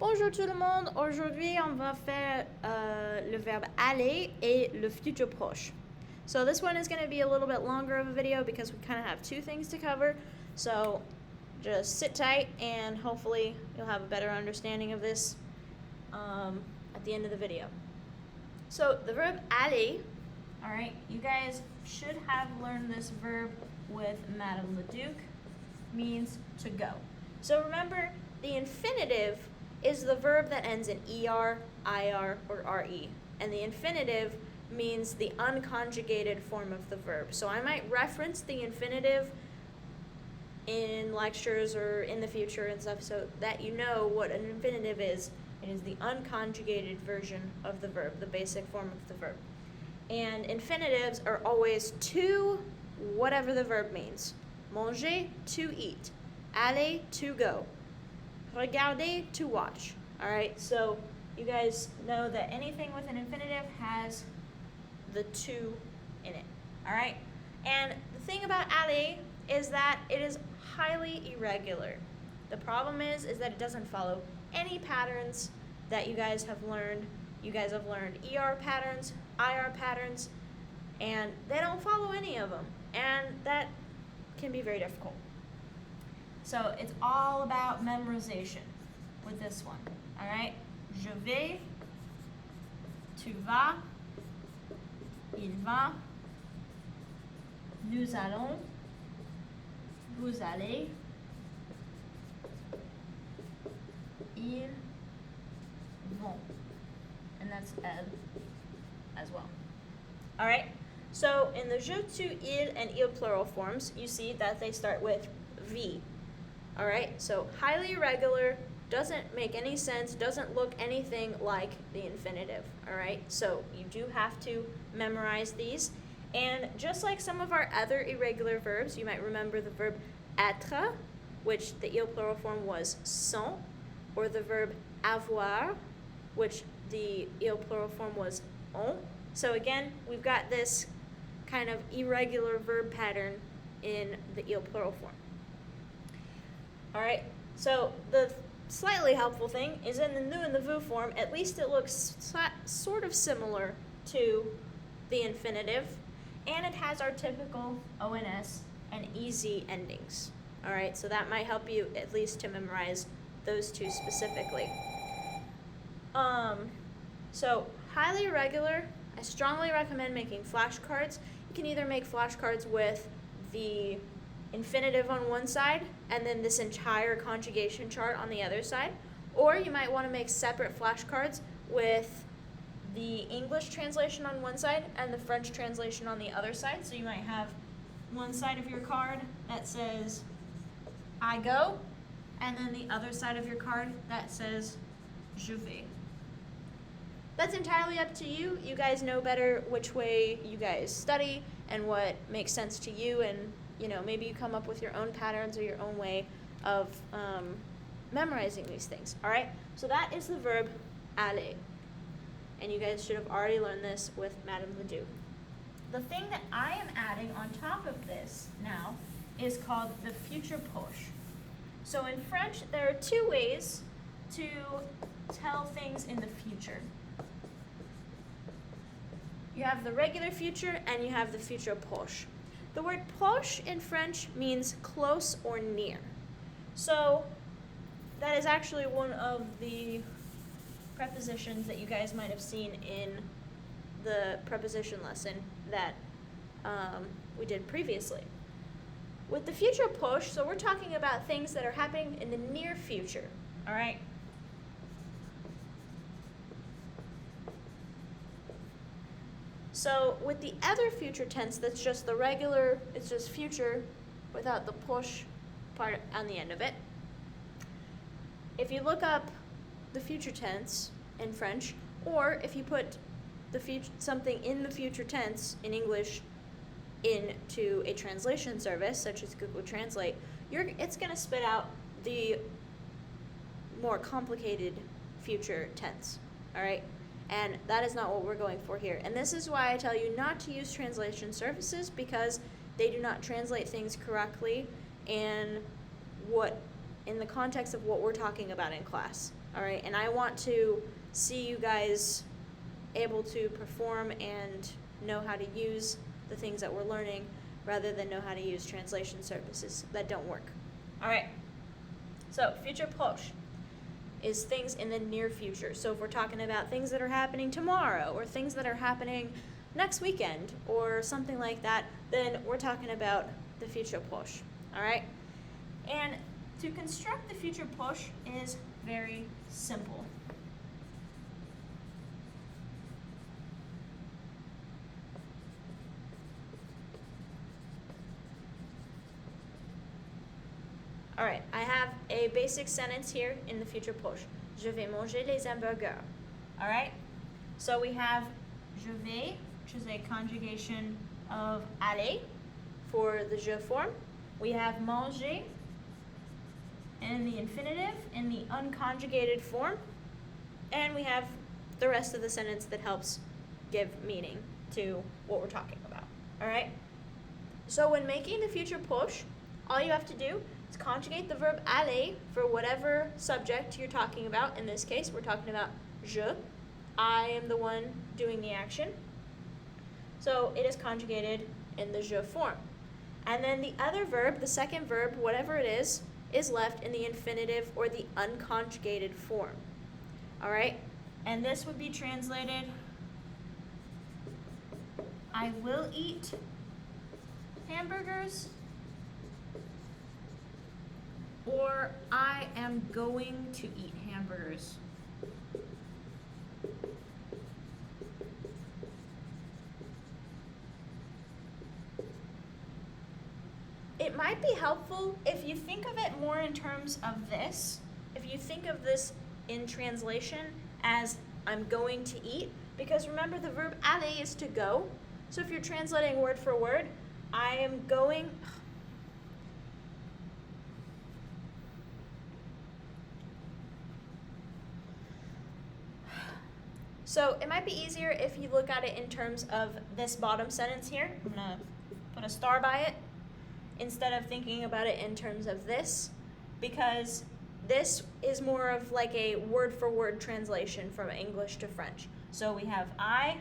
Bonjour tout le monde. Aujourd'hui, on va faire le verbe aller et le futur proche. So this one is going to be a little bit longer of a video because we kind of have two things to cover. So just sit tight and hopefully you'll have a better understanding of this at the end of the video. So the verb aller, all right, you guys should have learned this verb with Madame Leduc, means to go. So remember, the infinitive is the verb that ends in er, ir, or re. And the infinitive means the unconjugated form of the verb. So I might reference the infinitive in lectures or in the future and stuff so that you know what an infinitive is. It is the unconjugated version of the verb, the basic form of the verb. And infinitives are always to whatever the verb means. Manger, to eat. Aller, to go. Regarder, to watch. All right, so you guys know that anything with an infinitive has the to in it. All right, and the thing about aller is that it is highly irregular. The problem is that it doesn't follow any patterns that you guys have learned. You guys have learned ER patterns, IR patterns, and they don't follow any of them, and that can be very difficult. So it's all about memorization with this one, all right? Je vais, tu vas, il va, nous allons, vous allez, ils vont, and that's elle as well. All right, so in the je, tu, il, and il plural forms, you see that they start with V. All right, so highly irregular, doesn't make any sense, doesn't look anything like the infinitive. All right, so you do have to memorize these. And just like some of our other irregular verbs, you might remember the verb être, which the il plural form was sont, or the verb avoir, which the il plural form was ont. So again, we've got this kind of irregular verb pattern in the il plural form. All right, so the slightly helpful thing is in the nous and the vous form, at least it looks sort of similar to the infinitive, and it has our typical ONS and EZ endings. All right, so that might help you at least to memorize those two specifically. So highly irregular, I strongly recommend making flashcards. You can either make flashcards with the infinitive on one side and then this entire conjugation chart on the other side, or you might want to make separate flashcards with the English translation on one side and the French translation on the other side. So you might have one side of your card that says I go, and then the other side of your card that says je vais. That's entirely up to you. You guys know better which way you guys study and what makes sense to you, and you know, maybe you come up with your own patterns or your own way of memorizing these things. All right, so that is the verb aller, and you guys should have already learned this with Madame Leduc. The thing that I am adding on top of this now is called the futur proche. So in French, there are two ways to tell things in the future. You have the regular future and you have the futur proche. The word proche in French means close or near. So that is actually one of the prepositions that you guys might have seen in the preposition lesson that we did previously. With the futur proche, so we're talking about things that are happening in the near future, all right? So with the other future tense, that's just the regular, it's just future without the proche part on the end of it. If you look up the future tense in French, or if you put something in the future tense in English into a translation service, such as Google Translate, it's going to spit out the more complicated future tense, all right? And that is not what we're going for here. And this is why I tell you not to use translation services, because they do not translate things correctly, and what in the context of what we're talking about in class, all right? And I want to see you guys able to perform and know how to use the things that we're learning rather than know how to use translation services that don't work. All right, so futur proche is things in the near future. So if we're talking about things that are happening tomorrow or things that are happening next weekend or something like that, then we're talking about the futur proche, all right? And to construct the futur proche is very simple. All right, I have a basic sentence here in the futur proche. Je vais manger les hamburgers. All right, so we have je vais, which is a conjugation of aller for the je form. We have manger in the infinitive in the unconjugated form. And we have the rest of the sentence that helps give meaning to what we're talking about. All right, so when making the futur proche, all you have to do is conjugate the verb aller for whatever subject you're talking about. In this case, we're talking about je. I am the one doing the action. So it is conjugated in the je form. And then the other verb, the second verb, whatever it is left in the infinitive or the unconjugated form. All right? And this would be translated, I will eat hamburgers, or I am going to eat hamburgers. It might be helpful if you think of it more in terms of this. If you think of this in translation as I'm going to eat, because remember the verb aller is to go. So if you're translating word for word, I am going. So it might be easier if you look at it in terms of this bottom sentence here. I'm gonna put a star by it instead of thinking about it in terms of this, because this is more of like a word for word translation from English to French. So we have I,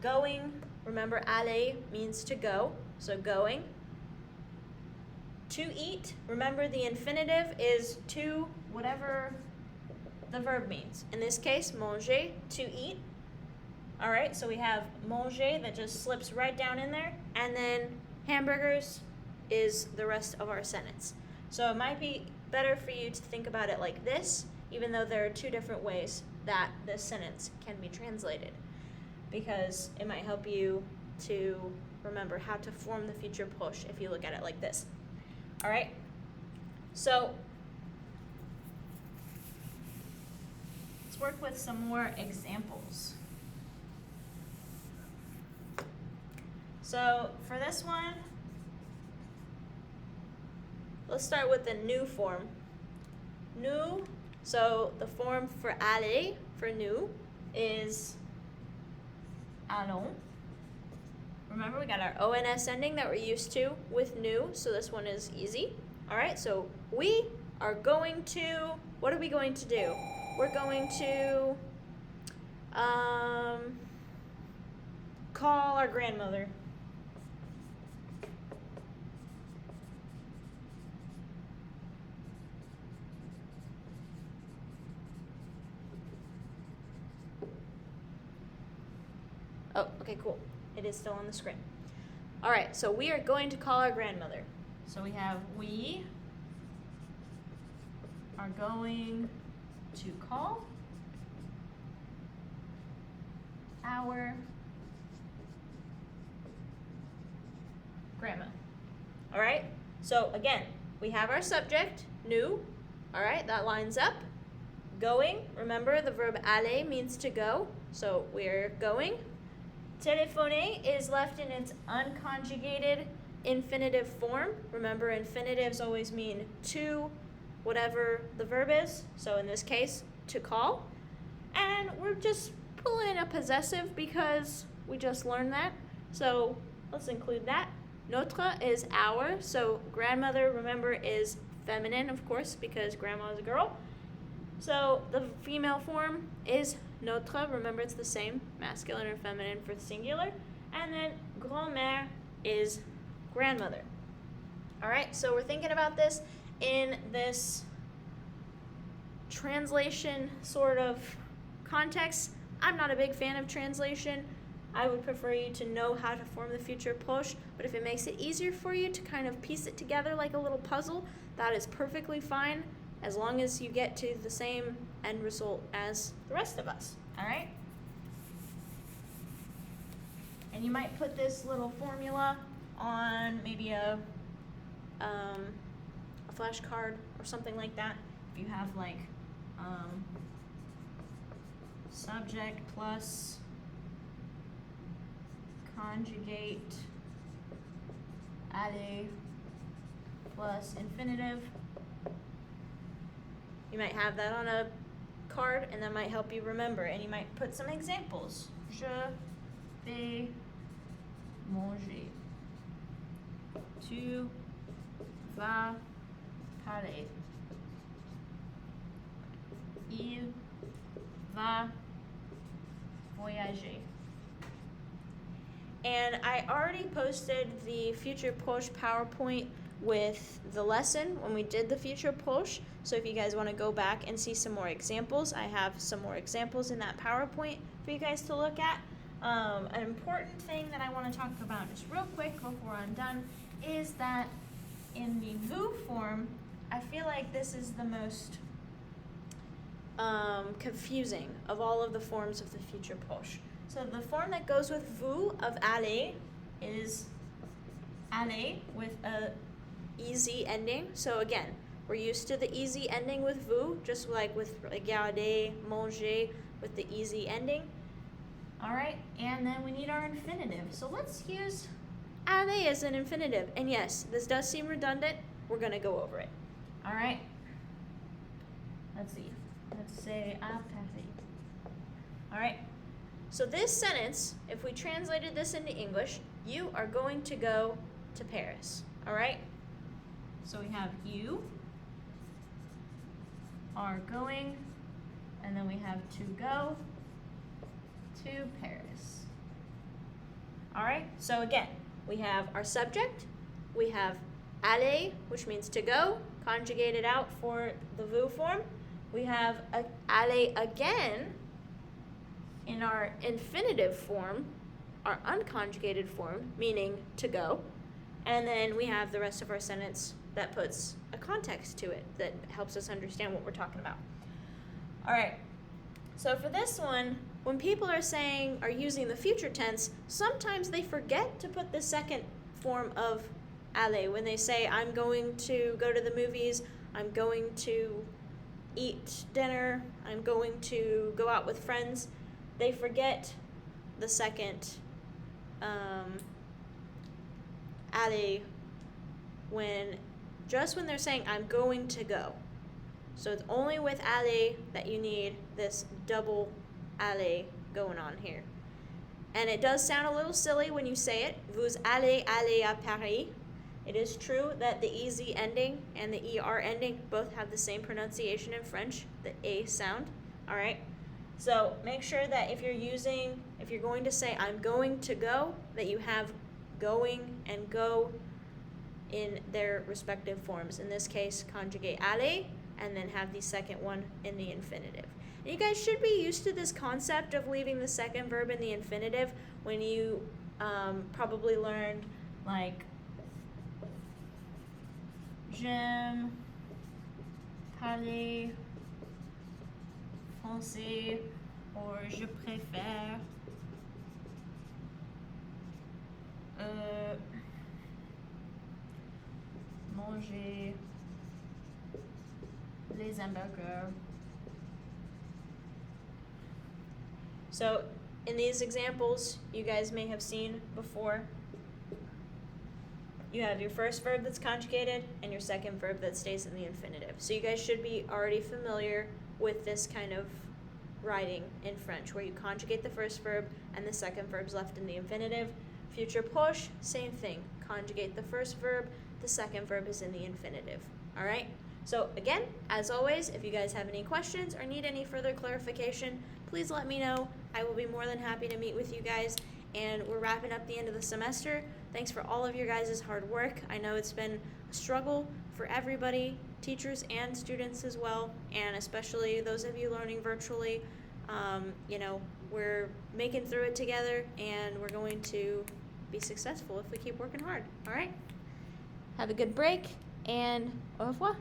going, remember aller means to go, so going. To eat, remember the infinitive is to whatever the verb means. In this case, manger, to eat. All right, so we have manger that just slips right down in there, and then hamburgers is the rest of our sentence. So it might be better for you to think about it like this, even though there are two different ways that this sentence can be translated, because it might help you to remember how to form the futur proche if you look at it like this. All right, so let's work with some more examples. So for this one, let's start with the nous form. Nous, so the form for aller, for nous, is allons. Remember, we got our ONS ending that we're used to with nous, so this one is easy. All right, so we are going to, what are we going to do? We're going to call our grandmother. Oh, okay, cool. It is still on the screen. All right, so we are going to call our grandmother. So we have we are going to call our grandma. All right, so again, we have our subject, nous. All right, that lines up. Going, remember the verb aller means to go, so we're going. Téléphoner is left in its unconjugated infinitive form. Remember, infinitives always mean to whatever the verb is. So in this case, to call. And we're just pulling in a possessive because we just learned that. So let's include that. Notre is our. So grandmother, remember, is feminine, of course, because grandma is a girl. So the female form is notre. Remember, it's the same, masculine or feminine for the singular. And then grand-mère is grandmother. All right, so we're thinking about this in this translation sort of context. I'm not a big fan of translation. I would prefer you to know how to form the future proche, but if it makes it easier for you to kind of piece it together like a little puzzle, that is perfectly fine, as long as you get to the same end result as the rest of us, all right? And you might put this little formula on maybe a flashcard or something like that. If you have like subject plus conjugate aller plus infinitive. You might have that on a card, and that might help you remember. And you might put some examples. Je vais manger. Tu vas parler. Il va voyager. And I already posted the Futur Proche PowerPoint with the lesson when we did the Futur Proche. So if you guys want to go back and see some more examples, I have some more examples in that PowerPoint for you guys to look at. An important thing that I want to talk about just real quick before I'm done is that in the vous form, I feel like this is the most confusing of all of the forms of the Futur Proche. So the form that goes with vous of aller is aller with a easy ending. So again, we're used to the easy ending with vous, just like with regarder, manger, with the easy ending. All right, and then we need our infinitive. So let's use aller as an infinitive. And yes, this does seem redundant. We're gonna go over it. All right, let's see. Let's say à Paris. All right, so this sentence, if we translated this into English, you are going to go to Paris. All right, so we have you are going, and then we have to go to Paris. All right, so again, we have our subject, we have aller, which means to go, conjugated out for the vous form. We have aller again in our infinitive form, our unconjugated form, meaning to go. And then we have the rest of our sentence that puts a context to it that helps us understand what we're talking about. All right, so for this one, when people are using the future tense, sometimes they forget to put the second form of aller. When they say, I'm going to go to the movies, I'm going to eat dinner, I'm going to go out with friends, they forget the second aller when they're saying I'm going to go. So it's only with aller that you need this double aller going on here. And it does sound a little silly when you say it. Vous allez aller à Paris. It is true that the easy ending and the ER ending both have the same pronunciation in French, the A sound. All right. So make sure that if you're going to say I'm going to go, that you have going and go in their respective forms. In this case, conjugate aller, and then have the second one in the infinitive. And you guys should be used to this concept of leaving the second verb in the infinitive when you probably learned like j'aime parler français, or je préfère manger les hamburgers. So in these examples you guys may have seen before, you have your first verb that's conjugated and your second verb that stays in the infinitive. So you guys should be already familiar with this kind of writing in French, where you conjugate the first verb and the second verb's left in the infinitive. Futur proche, same thing. Conjugate the first verb, the second verb is in the infinitive. All right? So again, as always, if you guys have any questions or need any further clarification, please let me know. I will be more than happy to meet with you guys. And we're wrapping up the end of the semester. Thanks for all of your guys' hard work. I know it's been a struggle for everybody, teachers and students as well, and especially those of you learning virtually. We're making through it together, and we're going to be successful if we keep working hard. All right? Have a good break, and au revoir.